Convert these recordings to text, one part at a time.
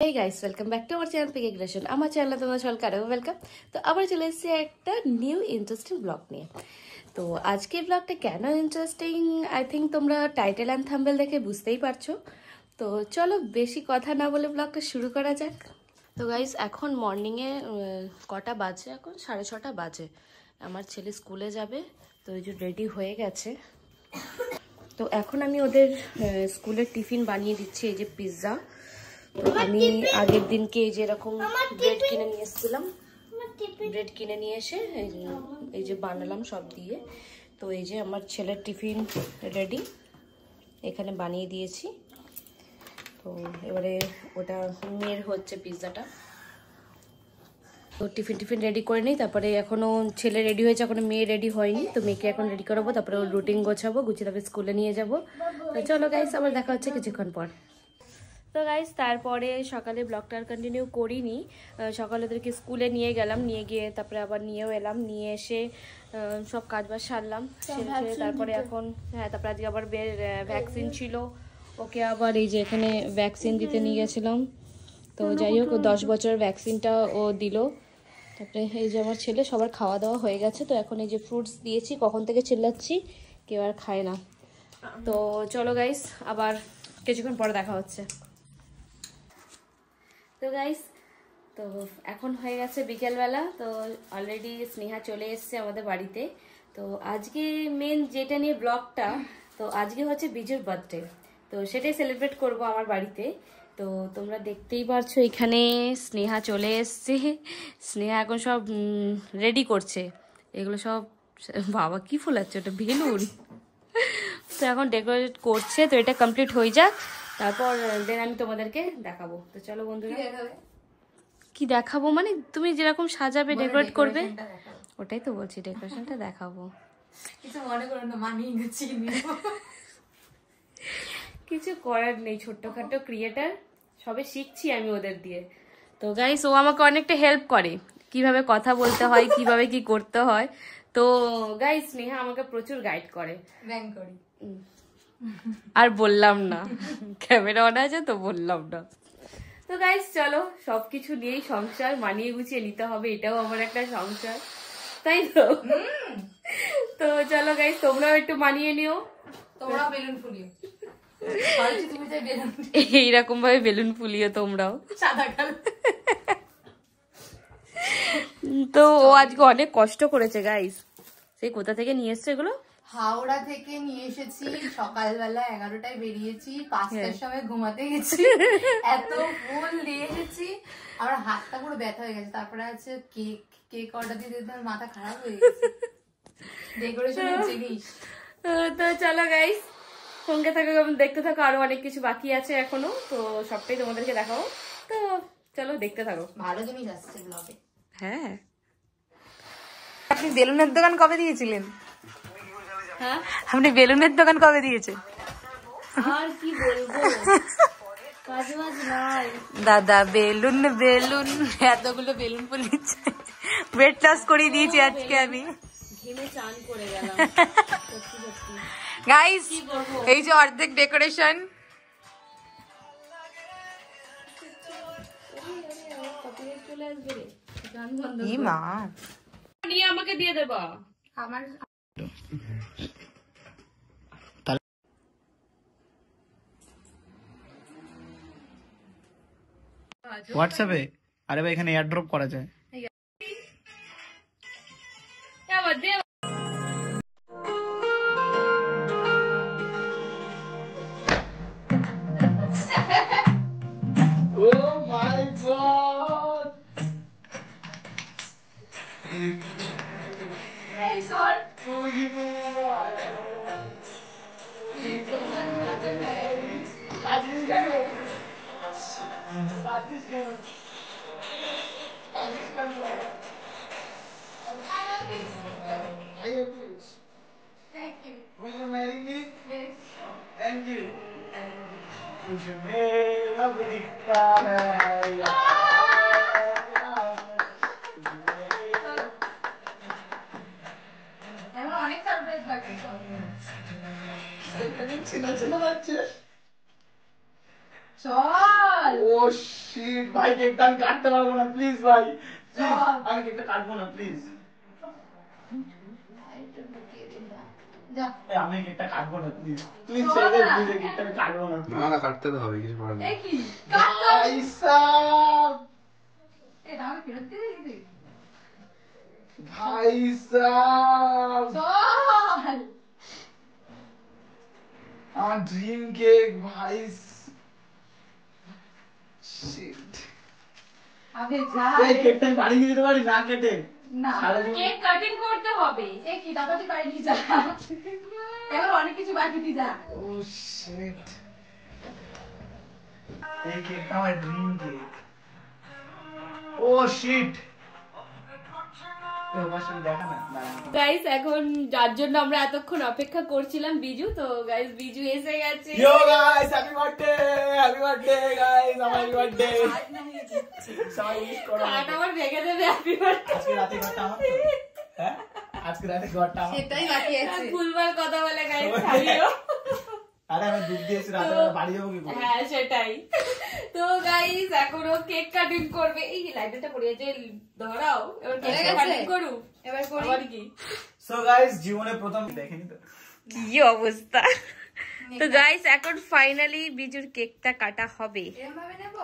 Hey guys, welcome back to our channel Pick Aggression. আমার চ্যানেলে তোমরা সকলকে আরো ওয়েলকাম। তো আবার চলে এসেছি একটা নিউ ইন্টারেস্টিং ব্লগ নিয়ে। তো আজকের ব্লগটা কেন ইন্টারেস্টিং আই থিঙ্ক তোমরা টাইটেল অ্যান্ড থাম্বনেল দেখে বুঝতেই পারছো। তো চলো বেশি কথা না বলে ব্লগটা শুরু করা যাক। তো গাইস এখন মর্নিংয়ে কটা বাজে? এখন 6:30 বাজে। আমার ছেলে স্কুলে যাবে, তো এই যে রেডি হয়ে গেছে। তো এখন আমি ওদের স্কুলের টিফিন বানিয়ে দিচ্ছি। এই যে পিৎজা, আমি আগের দিনকে এই যে এরকম ব্রেড কিনে নিয়ে এসেছিলাম, ব্রেড কিনে নিয়ে এসে এই যে বানালাম সব দিয়ে। তো এই যে আমার ছেলের টিফিন রেডি, এখানে বানিয়ে দিয়েছি। তো এবারে ওটা মেয়ের হচ্ছে পিৎজাটা। তো টিফিন রেডি করে নিই, তারপরে এখনও ছেলে রেডি হয়েছে, এখনো মেয়ে রেডি হয়নি। তো মেয়েকে এখন রেডি করাবো, তারপরে ওর রুটিন গোছাবো, গুছিয়ে তারপরে স্কুলে নিয়ে যাবো। তো চলো গাইস, আবার দেখা হচ্ছে কিছুক্ষণ পর। তো গাইস তারপরে সকালে ব্লগটা আর কন্টিনিউ করিনি। সকালে ওদেরকে স্কুলে নিয়ে গেলাম, নিয়ে গিয়ে তারপরে আবার নিয়েও এলাম, নিয়ে এসে সব কাজবাজ সারলাম। তারপরে এখন তারপরে আজকে আবার ভ্যাকসিন ছিল, ওকে আবার এই যে এখানে ভ্যাকসিন দিতে নিয়ে গেছিলাম। তো যাই হোক 10 বছরের ভ্যাকসিনটা ও দিল। তারপরে এই যে আমার ছেলে সবার খাওয়া দাওয়া হয়ে গেছে। তো এখন এই যে ফ্রুটস দিয়েছি, কখন থেকে চিল্লাচ্ছি, কেউ আর খায় না। তো চলো গাইস, আবার কিছুক্ষণ পরে দেখা হচ্ছে। তো গাইস, তো এখন হয়ে গেছে বিকেলবেলা। তো অলরেডি স্নেহা চলে এসছে আমাদের বাড়িতে। তো আজকে মেন যেটা নিয়ে ব্লগটা, তো আজকে হচ্ছে বিজুর বার্থডে, তো সেটাই সেলিব্রেট করব আমার বাড়িতে। তো তোমরা দেখতেই পারছো এখানে স্নেহা চলে এসছে। স্নেহা এখন সব রেডি করছে, এগুলো সব বাবা কি ফুলাচ্ছে, ওটা বেলুন। তো এখন ডেকোরেট করছে, তো এটা কমপ্লিট হয়ে যাক, তারপর দেন আমি তোমাদেরকে দেখাবো। তো চলো বন্ধুরা, কি দেখাবো মানে তুমি যেরকম সাজাবে ডেকোরেট করবে, ওটাই তো বলছি, ডেকোরেশনটা দেখাবো। কিছু মনে করো না, মানিয়ে গেছি। কিছু করার নেই, ছোট্টখাটো ক্রিয়েটার, সবে শিখছি আমি ওদের দিয়ে। তো গাইস ও আমাকে অনেকটা হেল্প করে, কিভাবে কথা বলতে হয়, কিভাবে কি করতে হয়। তো গাইস স্নেহা আমাকে প্রচুর গাইড করে। আর বললাম না, ক্যামেরা অন আছে তো বললাম না। তো গাইস চলো, সবকিছু নিয়েই সংসার, মানিয়ে গুছিয়ে নিতে হবে, এটাও আমার একটা সংসার, তাই তো? তো চলো গাইস, তোমরাও একটু মানিয়ে নিও, তোমরা বেলুন ফুলিও, এইরকম ভাবে বেলুন ফুলিও তোমরাও। তো ও আজকে অনেক কষ্ট করেছে গাইস। সেই কোথা থেকে নিয়ে এসছে এগুলো? হাওড়া থেকে নিয়ে এসেছি, সকালবেলা 11টায় বেরিয়েছি, 5টার সময় ঘুমাতে গেছি, এত ফুল দিয়ে এসেছি, আমার হাতটা পুরো ব্যথা হয়ে গেছে। তারপরে আছে কেক অর্ডার দিয়ে দিতে মাথা খারাপ হয়ে গেছে, ডেকোরেশনের জিনিস। তো চলো গাইস, সঙ্গে থাকো, দেখতে থাকো, আরো অনেক কিছু বাকি আছে এখনো, তো সবটাই তোমাদেরকে দেখাবো। তো চলো দেখতে থাকো, ভালো জিনিস আসছে ব্লগে। হ্যাঁ। আপনি বেলুনের দোকান কবে দিয়েছিলেন? হ্যাঁ, আপনি বেলুনের দোকান কবে দিয়েছে? আর কি বলবো, কাজবাজ নাই দাদা, বেলুন বেলুন, এতগুলো বেলুন ফুলিয়েছে, ওয়েট লস করিয়ে দিয়েছি আজকে আমি, ঘেমে চান করে গেলাম। সত্যি সত্যি গাইস, এই যে অর্ধেক ডেকোরেশন। নিয়ে আমাকে দিয়ে দেবা আমার হোয়াটসঅ্যাপে। আরে ভাই এখানে এয়ারড্রপ করা যায়। Thank you. Will you marry me? Yes. Thank you. मुझे अब दिखता है অনেক সারপ্রাইজ বাকি। চেনা চেনা লাগছে। চল চল ও শিট ভাই কেকটা আমি কাটতে পারবো না প্লিজ ভাই আমি কেকটা কাটবো না প্লিজ যা আমি কেকটা কাটবো না প্লিজ প্লিজ ছেড়ে দে প্লিজ কেকটা আমি কাটবো না না কাটতে তো হবে কিছু করার নেই। কি ভাই সাব এটা আমি ফেরত দিয়ে দিই ভাই সাব চল আমার ড্রিম কেক ভাই শিট আবে যা এই কেকটা আমি বাড়ি নিয়ে যেতে পারি না কেটে না সারাদিন- কেক কাটিং করতে হবে এ কি টাকাটি বাড়ি নিয়ে যা এবার অনেক কিছু বাকি দিয়ে যা ও শিট এই কেকটা আমার ড্রিম কেক ও শিট দেখা না গাইস এখন যার জন্য আমরা এতক্ষণ অপেক্ষা করছিলাম বিজু, তো গাইস বিজু এসে গেছে। Yo guys, happy birthday guys, happy birthday. সবাই উইশ করো। কাট আমার ভেঙে দেবে হ্যাপি বার্থডে। আজকে রাতে ঘরটা আমার তো? হ্যাঁ? আজকে রাতে ঘরটা আমার। সেটাই বাকি আছে ভুলভাল কথা বলে গাইস ছাড়িও। আরে আমি দুধ দিয়েছি রাতে বাড়ি যাবো কি করে? হ্যাঁ সেটাই। তো গাইস এখনো কেক কাটিং করবে। এই লাইটারটা পড়ে আছে, ধরাও। এবার কেক হয়ে গেছে? কাটিং করু। এবার করি আবার কি? So guys, জীবনে প্রথম দেখেনি তো। কি অবস্থা। তো গাইস এখন ফাইনালি বিজুর কেকটা কাটা হবে। এরকম ভাবে নেব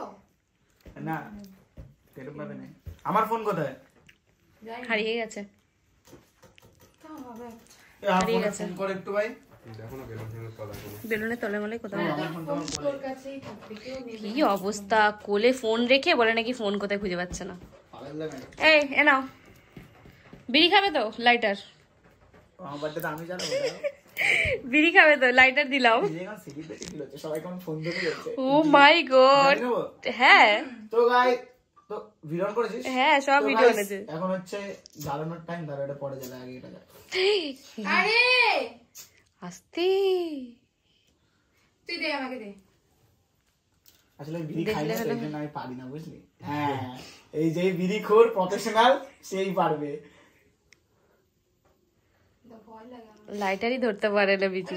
না। এরকম ভাবে নেই। আমার ফোন কোথায়? হারিয়ে গেছে। তো হবে আমার হারিয়ে ফোনে গেছে। ফোন করে একটু ভাই। দেখো না বেলুন ফেলুন তলা কোনো বেলুনে তলে মলে কোথাও নেই। আমার ফোন তোমার তোর কাছেই থাকবে কেউ নেবে কি অবস্থা, কোলে ফোন রেখে বলে নাকি ফোন কোথায় খুঁজে পাচ্ছে না। পাগল লাগে না। এই এ নাও, বিড়ি খাবে তো? লাইটার আমার বার্থডে আমি জানো বিড়ি খাবে তো? লাইটার দিলাম। এখন সেলিব্রিটি ফিল হচ্ছে সবাই কেমন ফোন ধরে যাচ্ছে ও মাই গড। জানি নেবো? হ্যাঁ তো গাই তো ভিডিও করেছিস হ্যাঁ সব তো ভিডিও guys, এনেছে। এখন হচ্ছে জ্বালানোর টাইম, ধরো এটা পরে জ্বালা আগে এটা জ্বালা। আরে আস্তে তুই দে আমাকে দে আসলে আমি বিড়ি দেখলে খাই না তো হলো। এই জন্য আমি পারি না বুঝলি। হ্যাঁ এই যে বিড়ি খোর প্রফেশনাল সেই পারবে। তো ভয় লাগে আমার লাইটারই ধরতে পারে না বিজু।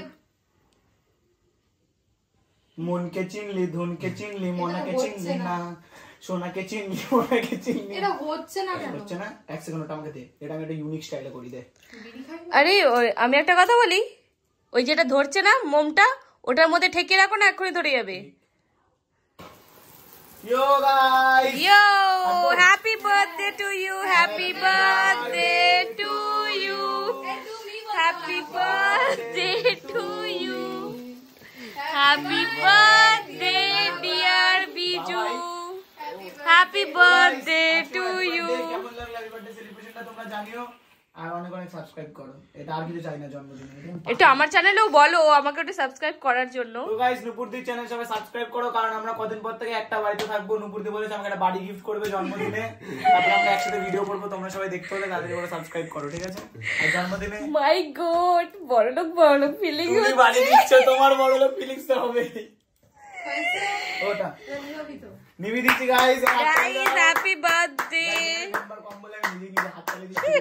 মনকে চিনলি ধনকে চিনলি মনাকে হচ্ছে চিনলি না। না সোনাকে চিনলি মনাকে চিনলি এটা হচ্ছে না কেন হচ্ছে না। এক সেকেন্ড ওটা আমাকে দে, এটা আমি একটা ইউনিক স্টাইলে করি দে। বিড়ি খাই আরে আমি একটা কথা বলি, ওই যেটা ধরছে না মোমটা, ওটার মধ্যে ঠেকিয়ে রাখো না, এক্ষুনি ধরে যাবে। Yo guys yo happy birthday to you, happy birthday to you, happy birthday to you, happy birthday dear Biju, happy birthday to you. কেমন লাগলো হ্যাপি বার্থডে সেলিব্রেশনটা তোমরা জানিও, আর অনেক অনেক সাবস্ক্রাইব করো। এটা আর কিছু চাই না জন্মদিনে। একটু আমার চ্যানেলেও বলো আমাকে একটু সাবস্ক্রাইব করার জন্য। তো গাইস নুপুরদির চ্যানেল সবাই সাবস্ক্রাইব করো, কারণ আমরা কদিন পর থেকে একটা বাড়িতে থাকবো। নুপুরদি বলেছে আমাকে একটা বাড়ি গিফট করবে জন্মদিনে, তারপর আমরা একসাথে ভিডিও করবো। তোমরা সবাই দেখতে হলে তাড়াতাড়ি করে সাবস্ক্রাইব করো, ঠিক আছে? আর জন্মদিনে মাই গড, বড়লোক ফিলিং তুমি বাড়ি দিচ্ছ, তোমার বড় লোক ফিলিংস তো হবে। ওটা নিবি দিচ্ছি guys. Guys happy birthday. Number কম বলে আমি নিজে নিজে হাত তালি দিচ্ছি।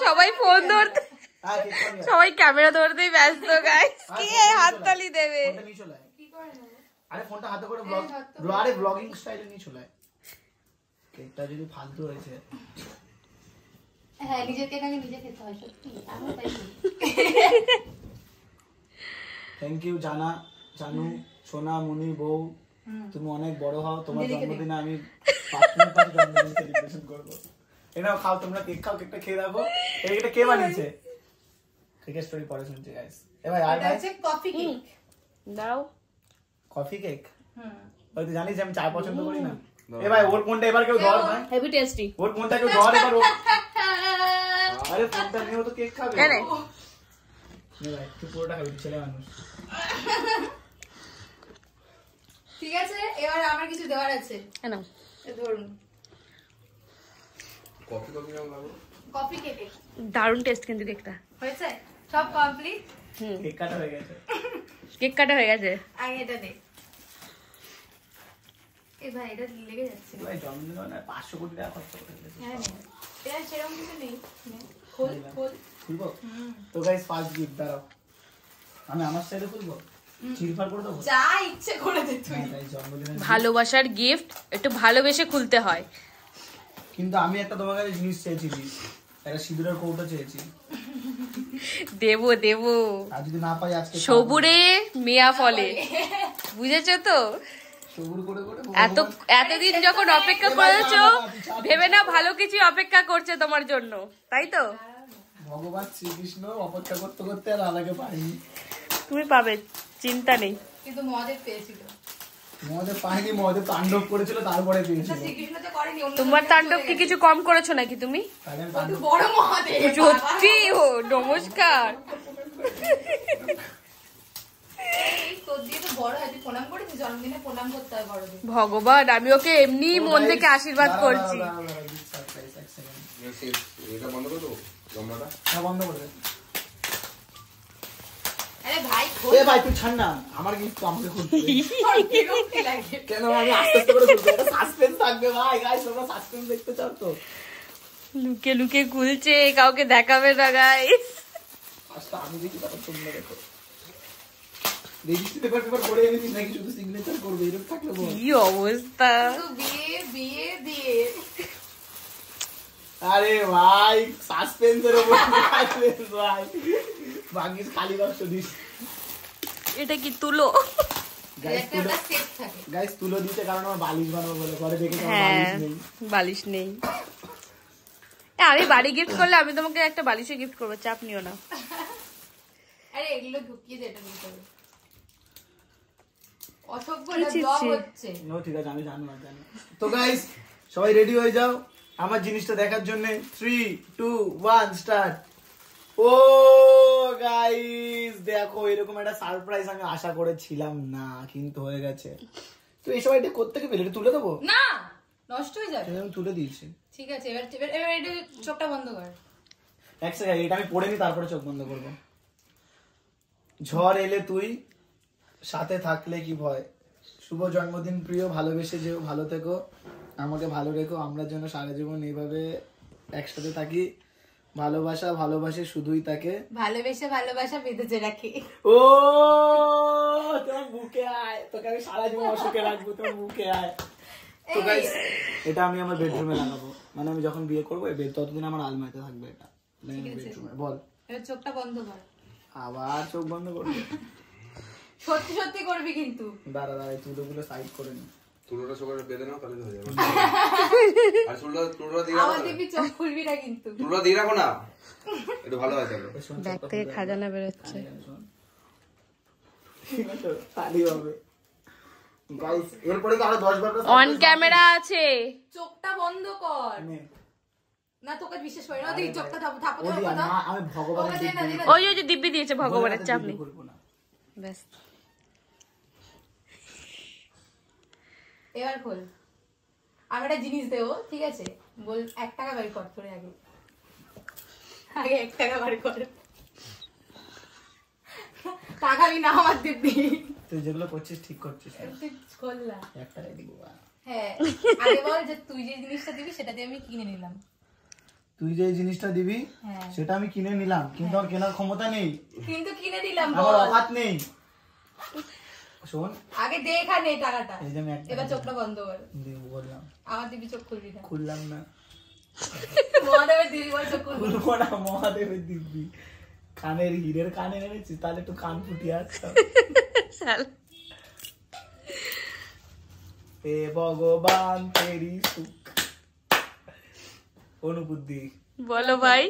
সবাই ফোন ধরতে, আর কি করবে? সবাই ক্যামেরা ধরতেই ব্যস্ত গাইস। কি হাততালি দেবে? ফোনটা নিয়ে চলে আয়। আরে ফোনটা হাতে করে ব্লগে ব্লগিং স্টাইলে নিয়ে চলে আয়। কেকটা যদি ফালতু হয়েছে হ্যাঁ নিজের কেক আগে নিজে খেতে হয় সত্যি আমি তাই করি। থ্যাংক ইউ জানু সোনা মুনি বউ, তুমি অনেক বড় হও। তোমার জন্মদিনে আমি 5 মিনিট পর জন্মদিন সেলিব্রেশন করব। এনাও খাও, তোমরা কেক খাও, কেকটা খেয়ে দেখো। এই কেকটা কে বানিয়েছে? কেকের স্টোরি পরে শুনছি গাইস। এ ভাই আর এটা ভাই হচ্ছে কফি কেক দাও। Coffee cake. তুই জানিস যে আমি চা পছন্দ করি না। এ ভাই ওর ফোনটা এবার কেউ ধর ভাই, হেভি টেস্টি। ওর ফোনটা কেউ ধর এবার। আরে ফোনটা নিয়ে ও তো কেক খাবে। নে নে। নে ভাই তুই পুরোটা খাবি, ছেলে মানুষ। ঠিক আছে এবার আমার কিছু দেওয়ার আছে কেন? এই ধরুন কফি কফি কেমন লাগলো? কফি কেক দারুণ টেস্ট কিন্তু কেকটা। হয়েছে সব কমপ্লিট কেক কাটা হয়ে গেছে। কেক কাটা হয়ে গেছে। আগে এটা দে এই ভাই এটা লেগে যাচ্ছে ভাই জন্মদিন না 500 কোটি টাকা খরচ করে ফেলেছে। হ্যাঁ এটা সেরকম কিছু নেই খোল খোল খুলবো? তো গাইস ফার্স্ট গিফট দাঁড়াও, আমি আমার সাইডে খুলবো। চিরফার করে দেবো যা ইচ্ছে করে দে তুই। হ্যাঁ, তাই জন্মদিনে ভালোবাসার গিফট একটু ভালোবেসে খুলতে হয়। কিন্তু আমি একটা তোমার কাছে জিনিস চেয়েছি, একটা সিঁদুরের কৌটো চেয়েছি। দেবো দেবো, আর যদি না পাই আজকে সবুরে মেয়া ফলে, বুঝেছো তো? সবুর করে করে এতদিন যখন অপেক্ষা করেছো, ভেবে না ভালো কিছু অপেক্ষা করছে তোমার জন্য, তাই তো? ভগবান শ্রীকৃষ্ণ অপেক্ষা করতে করতে আর আলাকে পাইনি। তুমি পাবে, চিন্তা নেই। কিন্তু মহাদেব পেয়েছিল। মহাদেব পাইনি, মহাদেব তাণ্ডব করেছিল তারপরে পেয়েছিল। শ্রীকৃষ্ণ তো করেনি, অন্য তোমার তাণ্ডব কি কিছু কম করেছো নাকি তুমি? তাহলে আমি তুই তাণ্ডব বড় মহাদেব। সত্যি ও, নমস্কার। এই তোর দিয়ে তো বড় হয়, তুই প্রণাম করেছিস? জন্মদিনে প্রণাম করতে হয় বড়দের। ভগবান, আমি ওকে এমনি মন থেকে আশীর্বাদ করছি। এটা বন্ধ করে দেবো লম্বাটা। হ্যাঁ, বন্ধ করে দে। আরে ভাই এ ভাই তুই ছাড় না, আমার গিফট তো আমাকে খুলতে দে। বিরক্তি লাগে। কেন আমি আস্তে আস্তে করে খুলবো, একটা সাসপেন্স থাকবে ভাই। গাইস তোমরা সাসপেন্স দেখতে চাও তো? লুকে লুকে খুলছে, কাউকে দেখাবে না গাইস। আচ্ছা আমি দেখি, তারপর তোমরা দেখো। রেজিস্ট্রি পেপার করে এনেছিস নাকি শুধু সিগনেচার করবে? এরকম থাকলে বল। কি অবস্থা! শুধু বিয়ে বিয়ে বিয়ে। আরে ভাই সাসপেন্সের উপর সাসপেন্স ভাই, ভাগ্যিস খালি বাক্স দিস। এটা কি তুলো? গাইস তুলো, একটা সেট থাকে। গাইস তুলো দিতে, কারণ আমার বালিশ বানাবো বলে ঘরে দেখে আমার হ্যাঁ, বালিশ নেই। বালিশ নেই। আমি বাড়ি গিফট করলে আমি তোমাকে একটা বালিশও গিফট করবো, চাপ নিও না। আরে এগুলো ঢুকিয়ে দে, এটা নিতে হবে। অসভ্য কি না, ব্লগ চিপছে? হচ্ছে। নো ঠিক আছে, আমি জানি। তো গাইস সবাই রেডি হয়ে যাও আমার জিনিসটা দেখার জন্য। 3, 2, 1 স্টার্ট। ও গাইস দেখো, এরকম একটা সারপ্রাইজ আমি আশা করেছিলাম না, কিন্তু হয়ে গেছে। তো এই সবাই এটা কোত্থেকে পেলে? এটা তুলে দেবো? না, নষ্ট হয়ে যাবে। এটা আমি তুলে দিয়েছি। ঠিক আছে, এবার এবার এবার এটা চোখটা বন্ধ কর। এক সেকেন্ড, এটা আমি পড়ে নি, তারপরে চোখ বন্ধ করবো। ঝড় এলে তুই, সাথে থাকলে কি ভয়। শুভ জন্মদিন প্রিয়, ভালোবেসে যেও, ভালো থেকো, আমাকে ভালো রেখো, আমরা যেন সারা জীবন এইভাবে একসাথে থাকি। ভালোবাসা ভালোবাসে শুধুই তাকে, ভালোবেসে ভালোবাসা বেঁধেছে রাখি। ও তোমার বুকে আয়, তোকে আমি সারা জীবন অসুখে রাখবো, তোমার বুকে আয়। তো গাইস এটা আমি আমার বেডরুমে লাগাবো, মানে আমি যখন বিয়ে করবো এই বেড ততদিন আমার আলমারিতে থাকবে এটা বেডরুমে। বল, এবার চোখটা বন্ধ কর। আবার চোখ বন্ধ করবে? সত্যি সত্যি করবি কিন্তু। দাঁড়া দাঁড়া, তুলোগুলো সাইড করে নি। তুলোটা সকালে বেঁধে নাও, তাহলে তো হয়ে যাবে। আর তুলোটা দিয়ে আমার রাখো, দিবি চোখ খুলবি না কিন্তু। তুলোটা দিয়ে রাখো না, একটু ভালো হয় তাহলে। ব্যাগ থেকে খাজানা বেরোচ্ছে। ঠিক আছে, তাহলেই হবে। গাইস এরপরে তো আরো 10-12টা অন ক্যামেরা আছে। চোখটা বন্ধ কর। না তোকে বিশেষ করে না, তুই চোখটা থাপো ওদি কথা। আমি ভগবানের দিক দিয়ে ওই যে দিব্যি দিয়েছে, ভগবানের চাপ নেই। বলবো না। ব্যাস। এবার খোল। আমি একটা জিনিস দেবো, ঠিক আছে? বল 1 টাকা বের কর তোরে আগে। আগে 1 টাকা বের কর। টাকা না আমার দিবি। তুই যেগুলো করছিস ঠিক করছিস না। তুই খোল না। 1 টাকাই দিব। হ্যাঁ, আগে বল যে তুই যে জিনিসটা দিবি সেটা দিয়ে আমি কিনে নিলাম। তুই যে জিনিসটা দিবি হ্যাঁ। সেটা আমি কিনে নিলাম, কিন্তু আমার কেনার ক্ষমতা নেই, কিন্তু কিনে দিলাম আমার বল। অকাত নেই। শোন, আগে দে এখানে টাকাটা। এই যে আমি 1 টাকা এবার চোখটা বন্ধ কর। দিব বললাম, আমার দিবি চোখ খুলবি না। খুললাম না। মহাদেবের দিবি বল চোখ খুলবি। খুলবো না, মহাদেবের দিব্যি। কানের হিরের কানে এনেছিস, তাহলে একটু কান ফুটিয়ে আসছ। এ ভগবান তেরি সুখ। অনুবুদ্ধি বলো ভাই,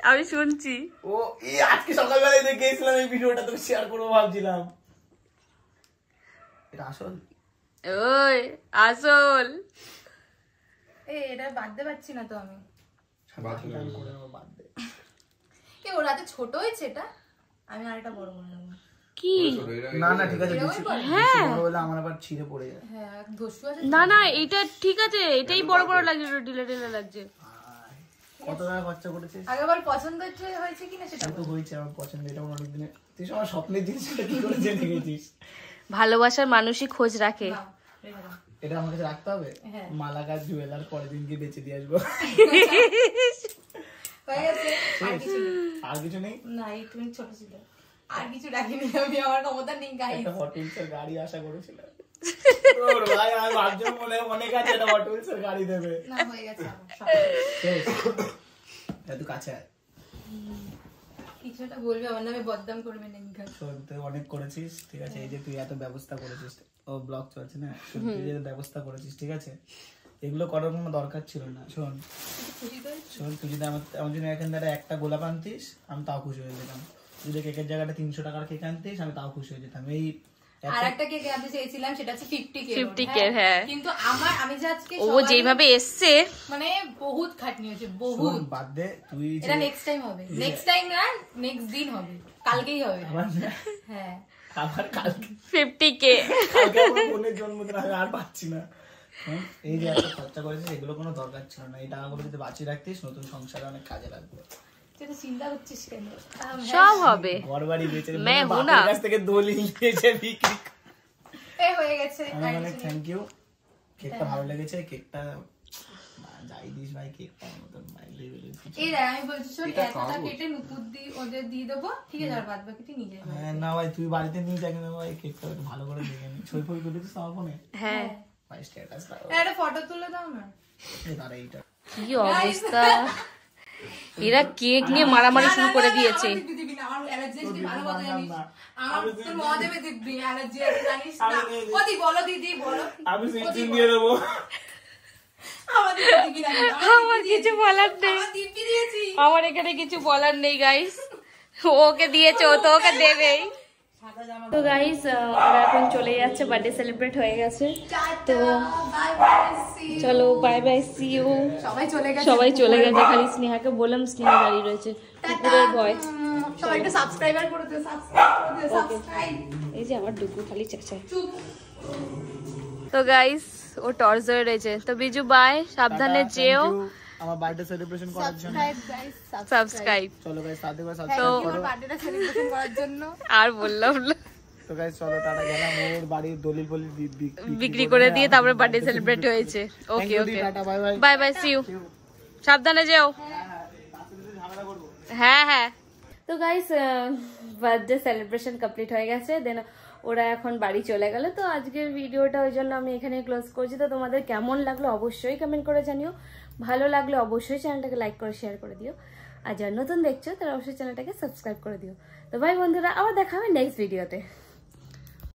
আমি শুনছি। ও এই আজকে সকালবেলায় দেখে গেছিলাম, এই ভিডিওটা তোকে শেয়ার করবো ভাবছিলাম। এটা আসল? ওই আসল। এটা বাঁধতে পারছি না তো আমি। বাথরুমে আমি করে নেবো, বাদ দে। ওর হাতে ছোট হয়েছে এটা, আমি আরেকটা বড় করে নেবো। কি? না না ঠিক আছে, বেশি হ্যাঁ। বড় হলে আমার আবার ছিঁড়ে পড়ে যায়। হ্যাঁ, ধসু আছে। না না, এটা ঠিক আছে, এটাই বড় বড় লাগছে, ঢিলে ঢিলে লাগছে। কত টাকা খরচা করেছিস? আগে বল পছন্দ হয়েছে কিনা সেটা আমি তো হয়েছে, আমার পছন্দ, এটা আমার অনেকদিনের। তুই আমার স্বপ্নের জিনিসটা কি করে জেনে গেছিস? ভালোবাসার মানুষই খোঁজ রাখে। নাও, রেখে দাও। এটা আমার কাছে রাখতে হবে। হ্যাঁ। মালাকার জুয়েলার পরের দিন গিয়ে বেঁচে দিয়ে আসবো। হয়ে গেছে? আর কিছু নেই? আর কিছু নেই? না, এই তুমি ছোট ছিল। আর কিছু ডাকিনি আমি, আমার ক্ষমতা নেই গাইস। একটা হট হুইলসের গাড়ি আশা করেছিলাম। ওর ভাই আমি ভাবছিলাম মনে অনেক আছে একটা হট হুইলসের গাড়ি দেবে। না হয়ে গেছে আমার সব। এত কাছে আয়। কিছুটা বলবি আমার নামে বদনাম করবে না নিঘাত। শোন তুই অনেক করেছিস, ঠিক আছে, এই যে তুই এত ব্যবস্থা করেছিস, ও ব্লগ চলছে না, শোন, তুই যে ব্যবস্থা করেছিস, ঠিক আছে, এগুলো করার কোনো দরকার ছিল না। শোন খুশি তো? শোন, তুই যদি আমার জন্য এখান থেকে একটা গোলাপ আনতিস আমি তাও খুশি হয়ে যেতাম। যদি কেকের জায়গাটা 300 টাকার কেক আনতিস আমি তাও খুশি হয়ে যেতাম। এই আর একটা কেক আনতে চেয়েছিলাম, সেটা হচ্ছে 50K 50K, হ্যাঁ। কিন্তু আমি যে আজকে ও যেভাবে এসছে মানে বহুত খাটনি হয়েছে, শোন, বহুত। বাদ দে তুই যে এটা নেক্সট টাইম হবে, নেক্সট টাইম না, নেক্সট দিন হবে, কালকেই হবে। হ্যাঁ আবার কালকে 50K। কালকে আমার বোনের জন্মদিন, আমি আর পাচ্ছি না। এই যে এত খরচা করেছিস এগুলো কোনো দরকার ছিল না। এই টাকাগুলো যদি বাঁচিয়ে রাখতিস নতুন সংসারে অনেক কাজে লাগবে। তুই তো চিন্তা করছিস কেন? সব হবে। ঘর বাড়ি বেচে मैं हूं বাপের ना। কাছ থেকে দলিল নিয়েছে বিক্রি। এ হয়ে গেছে। আমার অনেক থ্যাংক ইউ, কেকটা ভালো লেগেছে। কেকটা যাই দিস ভাই, কেকটা মতন মাইলে এই দেখ আমি বলছি শোন, এতটা কেটে নুপুর ওদের দিয়ে দেবো, ঠিক আছে, আর বাদ বাকিটা নিজে খাবো। হ্যাঁ না ভাই তুই বাড়িতে নিয়ে যাবি না ভাই, কেকটা একটু ভালো করে দেখে নি। ছবি ফবি তুলে দিস আমার ফোনে হ্যাঁ, ভাই, স্ট্যাটাস দাও। একটা ফটো তুলে দাও না। এই দাঁড়া এইটা কি অবস্থা, এরা কেক নিয়ে মারামারি শুরু করে দিয়েছে। আমার দিবি দিবি না, আমার অ্যালার্জি আছে, তুই ভালো কথা জানিস। আমার তোর মা দেবে দিবি, অ্যালার্জি আছে জানিস না। ওদি বলো দিদি বলো, আমি সিস্টেম দিয়ে দেবো। আমার দিবি না, আমার কিছু বলার নেই, আমার দিবি দিয়েছি। আমার এখানে কিছু বলার নেই গাইস, ওকে দিয়েছে, ও তো ওকে দেবেই। তো গাইস ওরা এখন চলে যাচ্ছে, বার্থডে সেলিব্রেট হয়ে গেছে। তো বাই বাই, সি ইউ। চলো বাই বাই, সি ইউ। সবাই চলে গেছে, সবাই চলে গেছে, খালি স্নেহাকে বললাম, স্নেহা দাঁড়িয়ে রয়েছে কুকুরের ভয়। সবাই একটু সাবস্ক্রাইবার করে দিও, সাবস্ক্রাইব করে দিও, সাবস্ক্রাইব। এই যে আমার ডুকু খালি চেঁচায়। চুপ। তো গাইস ও টর্চ হয়ে রয়েছে। তো বিজু বাই, সাবধানে যেও, আমার বার্থডে সেলিব্রেশন করার জন্য। Subscribe guys, subscribe. চলো গাইস, সাথে করে থ্যাংক সাবস্ক্রাইব ইউ করো। বার্থডেটা সেলিব্রেশন করার জন্য। আর বললাম না, তো গাইস চলো টাটা, গেলাম। ওর বাড়ির দলিল ফলিল বিক্রি করে দিয়ে তারপরে বার্থডে সেলিব্রেট হয়েছে। Okay okay, tata, bye bye. Bye bye, see you. সাবধানে যেও। হ্যাঁ হ্যাঁ। তো গাইস বার্থডে সেলিব্রেশন কমপ্লিট হয়ে গেছে, দেন ওরা এখন বাড়ি চলে গেল। তো আজকের ভিডিওটা ওই জন্য আমি এখানে ক্লোজ করছি। তো তোমাদের কেমন লাগলো অবশ্যই কমেন্ট করে জানিও, ভালো লাগলে অবশ্যই চ্যানেলটাকে লাইক করে শেয়ার করে দিও, আর যারা নতুন দেখছো তারা অবশ্যই চ্যানেলটাকে সাবস্ক্রাইব করে দিও। তো ভাই বন্ধুরা, আবার দেখা হবে নেক্সট ভিডিওতে।